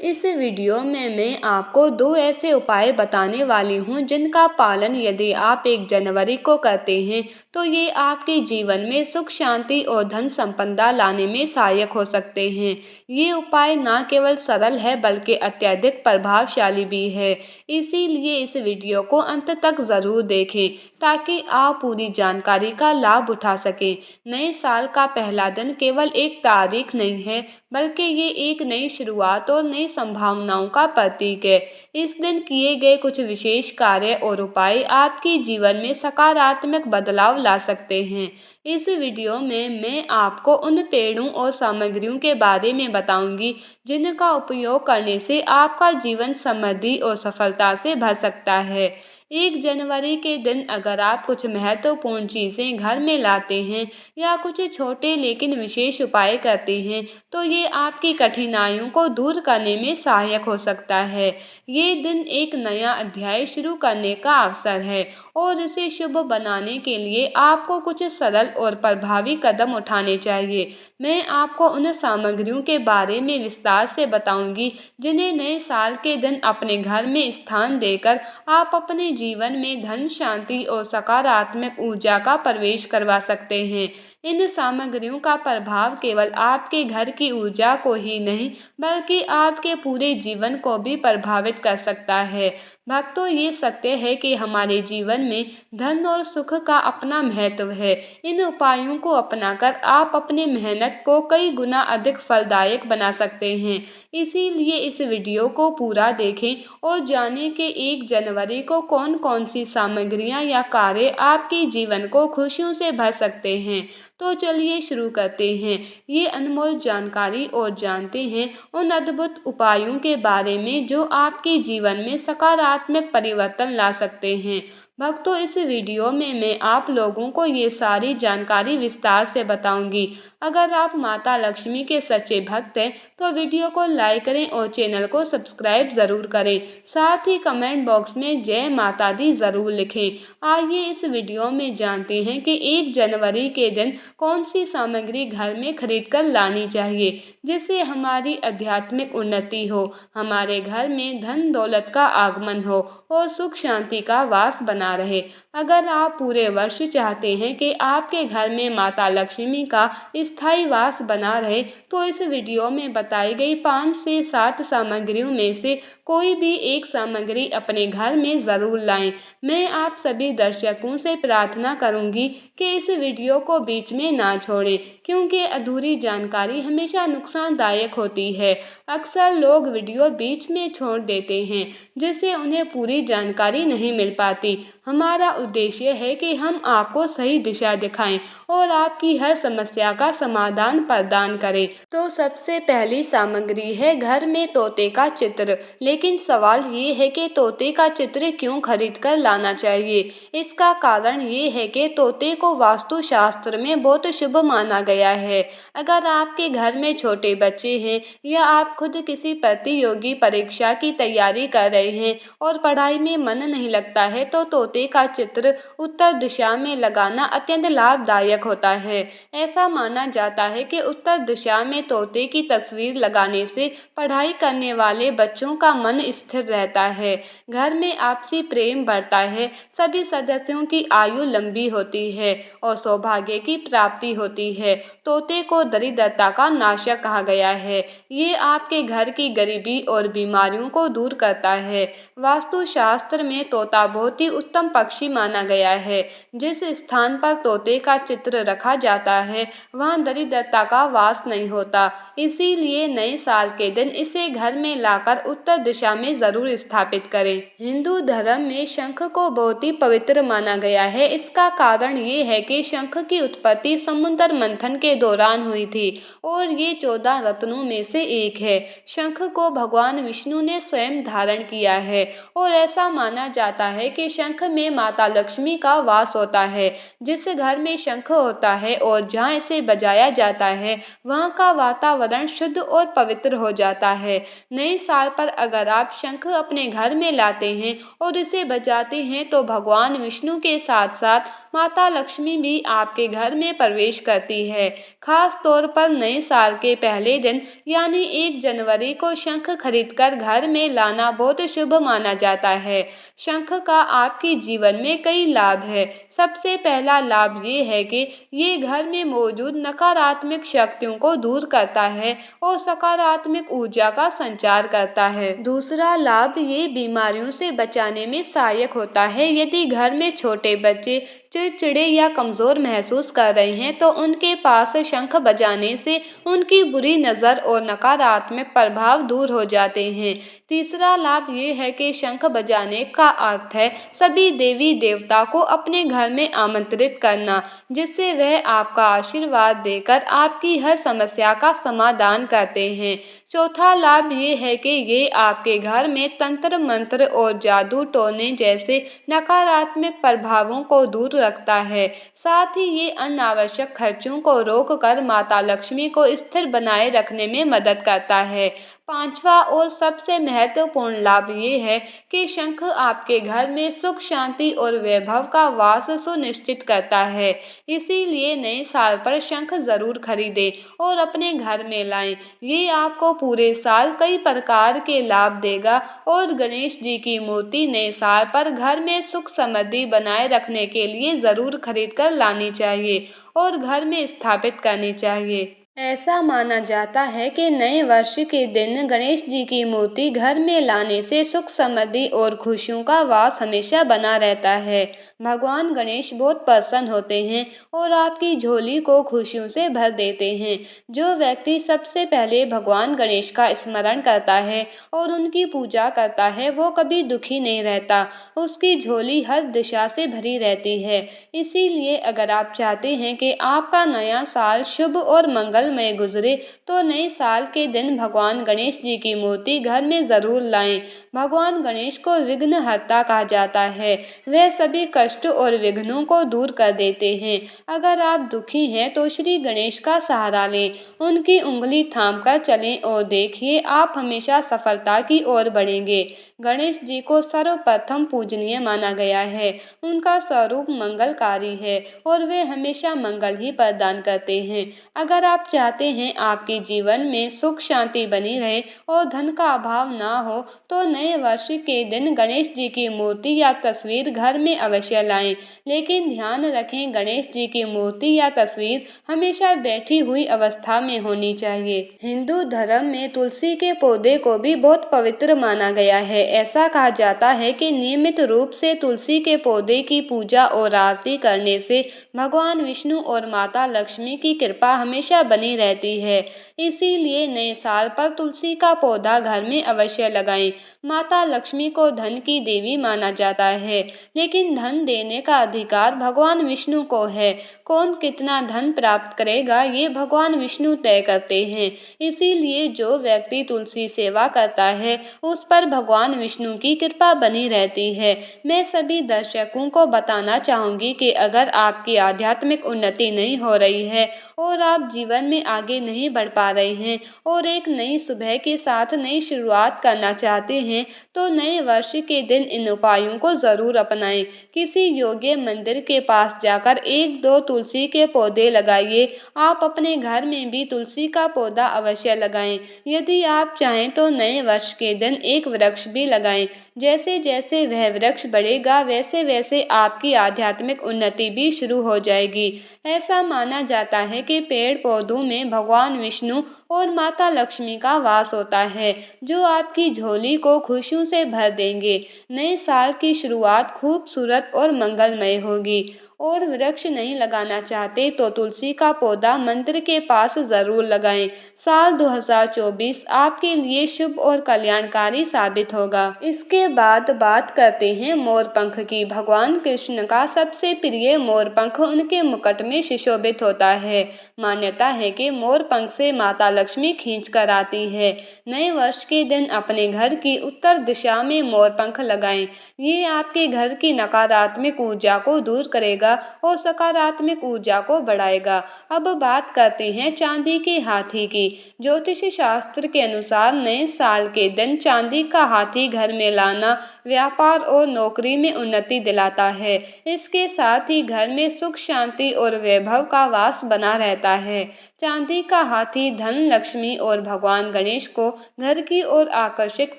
इस वीडियो में मैं आपको दो ऐसे उपाय बताने वाली हूँ जिनका पालन यदि आप 1 जनवरी को करते हैं तो ये आपके जीवन में सुख शांति और धन संपदा लाने में सहायक हो सकते हैं। ये उपाय न केवल सरल है बल्कि अत्यधिक प्रभावशाली भी है। इसीलिए इस वीडियो को अंत तक ज़रूर देखें ताकि आप पूरी जानकारी का लाभ उठा सकें। नए साल का पहला दिन केवल एक तारीख नहीं है बल्कि ये एक नई शुरुआत और नई संभावनाओं का प्रतीक है। इस दिन किए गए कुछ विशेष कार्य और उपाय आपके जीवन में सकारात्मक बदलाव ला सकते हैं। इस वीडियो में मैं आपको उन पेड़ों और सामग्रियों के बारे में बताऊंगी जिनका उपयोग करने से आपका जीवन समृद्धि और सफलता से भर सकता है। 1 जनवरी के दिन अगर आप कुछ महत्वपूर्ण चीज़ें घर में लाते हैं या कुछ छोटे लेकिन विशेष उपाय करते हैं तो ये आपकी कठिनाइयों को दूर करने में सहायक हो सकता है। ये दिन एक नया अध्याय शुरू करने का अवसर है और इसे शुभ बनाने के लिए आपको कुछ सरल और प्रभावी कदम उठाने चाहिए। मैं आपको उन सामग्रियों के बारे में विस्तार से बताऊंगी जिन्हें नए साल के दिन अपने घर में स्थान देकर आप अपने जीवन में धन शांति और सकारात्मक ऊर्जा का प्रवेश करवा सकते हैं। इन सामग्रियों का प्रभाव केवल आपके घर की ऊर्जा को ही नहीं बल्कि आपके पूरे जीवन को भी प्रभावित कर सकता है। भक्तों, ये सत्य है कि हमारे जीवन में धन और सुख का अपना महत्व है। इन उपायों को अपनाकर आप अपनी मेहनत को कई गुना अधिक फलदायक बना सकते हैं। इसीलिए इस वीडियो को पूरा देखें और जानें कि 1 जनवरी को कौन कौन सी सामग्रियां या कार्य आपके जीवन को खुशियों से भर सकते हैं। तो चलिए शुरू करते हैं ये अनमोल जानकारी और जानते हैं उन अद्भुत उपायों के बारे में जो आपके जीवन में सकारात्मक परिवर्तन ला सकते हैं। भक्तों, इस वीडियो में मैं आप लोगों को ये सारी जानकारी विस्तार से बताऊंगी। अगर आप माता लक्ष्मी के सच्चे भक्त हैं तो वीडियो को लाइक करें और चैनल को सब्सक्राइब ज़रूर करें। साथ ही कमेंट बॉक्स में जय माता दी ज़रूर लिखें। आइए इस वीडियो में जानते हैं कि 1 जनवरी के दिन कौन सी सामग्री घर में खरीद कर लानी चाहिए जिससे हमारी आध्यात्मिक उन्नति हो, हमारे घर में धन दौलत का आगमन हो और सुख शांति का वास बना रहे। अगर आप पूरे वर्ष चाहते हैं कि आपके घर में माता लक्ष्मी का स्थायी वास बना रहे तो इस वीडियो में बताई गई 5 से 7 सामग्रियों में से कोई भी एक सामग्री अपने घर में ज़रूर लाएं। मैं आप सभी दर्शकों से प्रार्थना करूंगी कि इस वीडियो को बीच में ना छोड़ें क्योंकि अधूरी जानकारी हमेशा नुकसानदायक होती है। अक्सर लोग वीडियो बीच में छोड़ देते हैं जिससे उन्हें पूरी जानकारी नहीं मिल पाती। हमारा उद्देश्य है कि हम आपको सही दिशा दिखाएं और आपकी हर समस्या का समाधान प्रदान करें। तो सबसे पहली सामग्री है घर में तोते का चित्र। लेकिन सवाल ये है कि तोते का चित्र क्यों खरीद कर लाना चाहिए। इसका कारण ये है कि तोते को वास्तुशास्त्र में बहुत शुभ माना गया है। अगर आपके घर में छोटे बच्चे हैं या आप खुद किसी प्रतियोगी परीक्षा की तैयारी कर रहे हैं और पढ़ाई में मन नहीं लगता है तो तोते का चित्र उत्तर दिशा में लगाना अत्यंत लाभदायक होता है। ऐसा माना जाता है कि उत्तर दिशा में तोते की तस्वीर लगाने से पढ़ाई करने वाले बच्चों का मन स्थिर रहता है, घर में आपसी प्रेम बढ़ता है, सभी सदस्यों की आयु लंबी होती है और सौभाग्य की प्राप्ति होती है। तोते को दरिद्रता का नाशक कहा गया है। ये आपके घर की गरीबी और बीमारियों को दूर करता है। वास्तुशास्त्र में तोता बहुत ही उत्तम पक्षी माना गया है। जिस स्थान पर तोते का चित्र रखा जाता है वहाँ दरिद्रता का वास नहीं होता। इसीलिए नए साल के दिन इसे घर में लाकर उत्तर दिशा में जरूर स्थापित करें। हिंदू धर्म में शंख को बहुत ही पवित्र माना गया है। इसका कारण ये है कि शंख की उत्पत्ति समुद्र मंथन के दौरान हुई थी और ये 14 रत्नों में से एक है। शंख को भगवान विष्णु ने स्वयं धारण किया है और ऐसा माना जाता है कि शंख में माता लक्ष्मी का वास होता है। जिस घर में शंख होता है और जहाँ इसे बजाया जाता है, वहाँ का वातावरण शुद्ध और पवित्र हो जाता है। नए साल पर अगर आप शंख अपने घर में लाते हैं और इसे बजाते हैं तो भगवान विष्णु के साथ साथ माता लक्ष्मी भी आपके घर में प्रवेश करती है। खास तौर पर नए साल के पहले दिन यानी 1 जनवरी को शंख खरीदकर घर में लाना बहुत शुभ माना जाता है। शंख का आपके जीवन में कई लाभ है। सबसे पहला लाभ ये है कि ये घर में मौजूद नकारात्मक शक्तियों को दूर करता है और सकारात्मक ऊर्जा का संचार करता है। दूसरा लाभ ये बीमारियों से बचाने में सहायक होता है। यदि घर में छोटे बच्चे चिड़चिड़े या कमजोर महसूस कर रहे हैं तो उनके पास शंख बजाने से उनकी बुरी नज़र और नकारात्मक प्रभाव दूर हो जाते हैं। तीसरा लाभ ये है कि शंख बजाने का अर्थ है सभी देवी देवता को अपने घर में आमंत्रित करना, जिससे वह आपका आशीर्वाद देकर आपकी हर समस्या का समाधान करते हैं। चौथा लाभ ये है कि ये आपके घर में तंत्र मंत्र और जादू टोने जैसे नकारात्मक प्रभावों को दूर रखता है। साथ ही ये अनावश्यक खर्चों को रोककर माता लक्ष्मी को स्थिर बनाए रखने में मदद करता है। पांचवा और सबसे महत्वपूर्ण लाभ ये है कि शंख आपके घर में सुख शांति और वैभव का वास सुनिश्चित करता है। इसीलिए नए साल पर शंख जरूर खरीदें और अपने घर में लाएं। ये आपको पूरे साल कई प्रकार के लाभ देगा और गणेश जी की मूर्ति नए साल पर घर में सुख समृद्धि बनाए रखने के लिए जरूर खरीद कर लानी चाहिए और घर में स्थापित करनी चाहिए। ऐसा माना जाता है कि नए वर्ष के दिन गणेश जी की मूर्ति घर में लाने से सुख समृद्धि और खुशियों का वास हमेशा बना रहता है। भगवान गणेश बहुत प्रसन्न होते हैं और आपकी झोली को खुशियों से भर देते हैं। जो व्यक्ति सबसे पहले भगवान गणेश का स्मरण करता है और उनकी पूजा करता है वो कभी दुखी नहीं रहता, उसकी झोली हर दिशा से भरी रहती है। इसीलिए अगर आप चाहते हैं कि आपका नया साल शुभ और मंगलमय गुजरे तो नए साल के दिन भगवान गणेश जी की मूर्ति घर में जरूर लाएं। भगवान गणेश को विघ्नहर्ता कहा जाता है। वे सभी कष्ट और विघ्नों को दूर कर देते हैं। अगर आप दुखी हैं तो श्री गणेश का सहारा लें, उनकी उंगली थाम कर चलें और देखिए आप हमेशा सफलता की ओर बढ़ेंगे। गणेश जी को सर्वप्रथम पूजनीय माना गया है। उनका स्वरूप मंगलकारी है और वे हमेशा मंगल ही प्रदान करते हैं। अगर आप चाहते हैं आपके जीवन में सुख शांति बनी रहे और धन का अभाव ना हो तो नए वर्ष के दिन गणेश जी की मूर्ति या तस्वीर घर में अवश्य लाएं। लेकिन ध्यान रखें गणेश जी की मूर्ति या तस्वीर हमेशा बैठी हुई अवस्था में होनी चाहिए। हिंदू धर्म में तुलसी के पौधे को भी बहुत पवित्र माना गया है। ऐसा कहा जाता है कि नियमित रूप से तुलसी के पौधे की पूजा और आरती करने से भगवान विष्णु और माता लक्ष्मी की कृपा हमेशा बनी रहती है। इसीलिए नए साल पर तुलसी का पौधा घर में अवश्य लगाएं। माता लक्ष्मी को धन की देवी माना जाता है, लेकिन धन देने का अधिकार भगवान विष्णु को है। कौन कितना धन प्राप्त करेगा ये भगवान विष्णु तय करते हैं। इसीलिए जो व्यक्ति तुलसी सेवा करता है उस पर भगवान विष्णु की कृपा बनी रहती है। मैं सभी दर्शकों को बताना चाहूंगी कि अगर आपकी आध्यात्मिक उन्नति नहीं हो रही है और आप जीवन में आगे नहीं बढ़ पा रहे हैं और एक नई सुबह के साथ नई शुरुआत करना चाहते हैं तो नए वर्ष के दिन इन उपायों को जरूर अपनाएं। किसी योग्य मंदिर के पास जाकर 1-2 तुलसी के पौधे लगाइए। आप अपने घर में भी तुलसी का पौधा अवश्य लगाएं। यदि आप चाहें तो नए वर्ष के दिन एक वृक्ष भी लगाएं। जैसे जैसे वह वृक्ष बढ़ेगा वैसे वैसे आपकी आध्यात्मिक उन्नति भी शुरू हो जाएगी। ऐसा माना जाता है कि पेड़ पौधों में भगवान विष्णु और माता लक्ष्मी का वास होता है, जो आपकी झोली को खुशियों से भर देंगे। नए साल की शुरुआत खूबसूरत और मंगलमय होगी और वृक्ष नहीं लगाना चाहते तो तुलसी का पौधा मंदिर के पास जरूर लगाएं। साल 2024 आपके लिए शुभ और कल्याणकारी साबित होगा। इसके बाद बात करते हैं मोरपंख की। भगवान कृष्ण का सबसे प्रिय मोरपंख उनके मुकुट में सुशोभित होता है। मान्यता है कि मोरपंख से माता लक्ष्मी खींच कर आती है। नए वर्ष के दिन अपने घर की उत्तर दिशा में मोरपंख लगाएं। ये आपके घर की नकारात्मक ऊर्जा को दूर करेगा और सकारात्मक ऊर्जा को बढ़ाएगा। अब बात करते हैं चांदी के हाथी की। ज्योतिष शास्त्र के अनुसार नए साल के दिन चांदी का हाथी घर में लाना व्यापार और नौकरी में उन्नति दिलाता है। इसके साथ ही घर में सुख शांति और वैभव का वास बना रहता है। चांदी का हाथी धन लक्ष्मी और भगवान गणेश को घर की ओर आकर्षित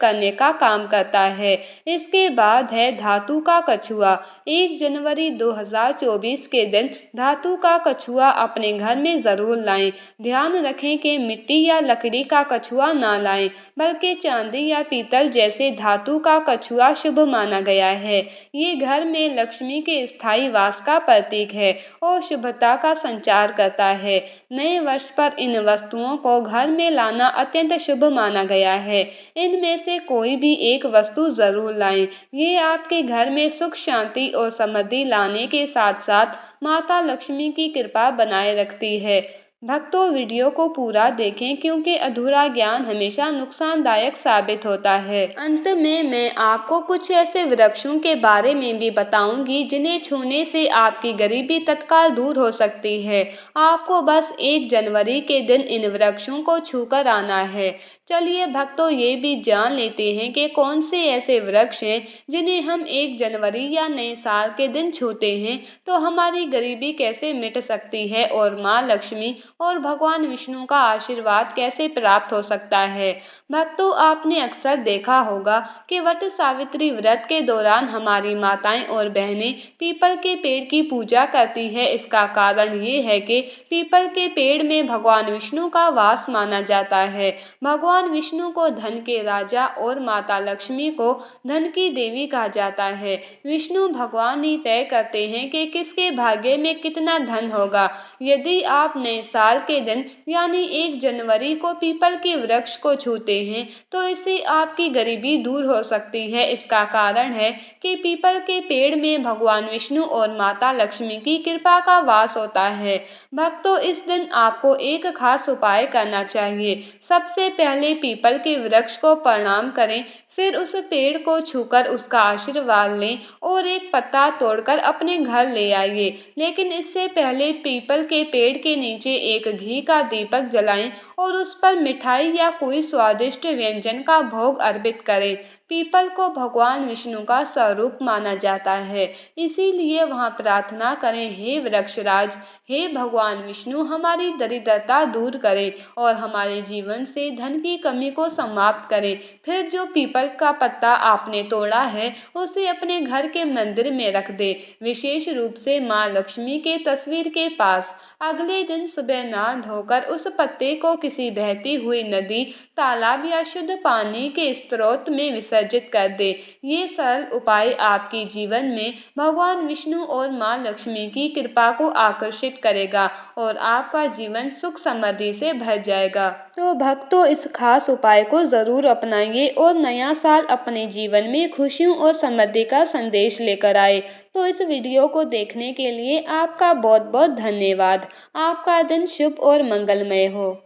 करने का काम करता है। इसके बाद है धातु का कछुआ। 1 जनवरी 2024 के दिन धातु का कछुआ अपने घर में जरूर लाएं। ध्यान रखें कि मिट्टी या लकड़ी का कछुआ ना लाएं, बल्कि चांदी या पीतल जैसे धातु का कछुआ शुभ माना गया है। ये घर में लक्ष्मी के स्थायी वास का प्रतीक है और शुभता का संचार करता है। नए वर्ष पर इन वस्तुओं को घर में लाना अत्यंत शुभ माना गया है। इनमें से कोई भी एक वस्तु जरूर लाएं। ये आपके घर में सुख शांति और समृद्धि लाने के साथ साथ माता लक्ष्मी की कृपा बनाए रखती है। भक्तों, वीडियो को पूरा देखें क्योंकि अधूरा ज्ञान हमेशा नुकसानदायक साबित होता है। अंत में मैं आपको कुछ ऐसे वृक्षों के बारे में भी बताऊंगी जिन्हें छूने से आपकी गरीबी तत्काल दूर हो सकती है। आपको बस 1 जनवरी के दिन इन वृक्षों को छूकर आना है। चलिए भक्तों, ये भी जान लेते हैं कि कौन से ऐसे वृक्ष हैं जिन्हें हम 1 जनवरी या नए साल के दिन छूते हैं तो हमारी गरीबी कैसे मिट सकती है और माँ लक्ष्मी और भगवान विष्णु का आशीर्वाद कैसे प्राप्त हो सकता है। भक्तों, आपने अक्सर देखा होगा कि वट सावित्री व्रत के दौरान हमारी माताएं और बहनें पीपल के पेड़ की पूजा करती है। इसका कारण ये है कि पीपल के पेड़ में भगवान विष्णु का वास माना जाता है। भगवान विष्णु को धन के राजा और माता लक्ष्मी को धन की देवी कहा जाता है। विष्णु भगवान ही तय करते हैं कि किसके भाग्य में कितना धन होगा। यदि आप नए साल के दिन यानी 1 जनवरी को पीपल के वृक्ष को छूते हैं तो इससे आपकी गरीबी दूर हो सकती है। इसका कारण है कि पीपल के पेड़ में भगवान विष्णु और माता लक्ष्मी की कृपा का वास होता है। भक्तों, इस दिन आपको एक खास उपाय करना चाहिए। सबसे पहले पीपल के वृक्ष को प्रणाम करें, फिर उस पेड़ को छूकर उसका आशीर्वाद लें और एक पत्ता तोड़कर अपने घर ले आइए। लेकिन इससे पहले पीपल के पेड़ के नीचे एक घी का दीपक जलाएं और उस पर मिठाई या कोई स्वादिष्ट व्यंजन का भोग अर्पित करें। पीपल को भगवान विष्णु का स्वरूप माना जाता है, इसीलिए वहां प्रार्थना करें, हे वृक्षराज, हे भगवान विष्णु, हमारी दरिद्रता दूर करें और हमारे जीवन से धन की कमी को समाप्त करें। फिर जो पीपल का पत्ता आपने तोड़ा है उसे अपने घर के मंदिर में रख दे, विशेष रूप से माँ लक्ष्मी के तस्वीर के पास। अगले दिन सुबह नहा धोकर उस पत्ते को किसी बहती हुई नदी, तालाब या शुद्ध पानी के स्रोत में विसर्जित कर दे। ये सरल उपाय आपके जीवन में भगवान विष्णु और माँ लक्ष्मी की कृपा को आकर्षित करेगा और आपका जीवन सुख समृद्धि से भर जाएगा। तो भक्तों, इस खास उपाय को जरूर अपनाइए और नया साल अपने जीवन में खुशियों और समृद्धि का संदेश लेकर आए। तो इस वीडियो को देखने के लिए आपका बहुत बहुत धन्यवाद। आपका दिन शुभ और मंगलमय हो।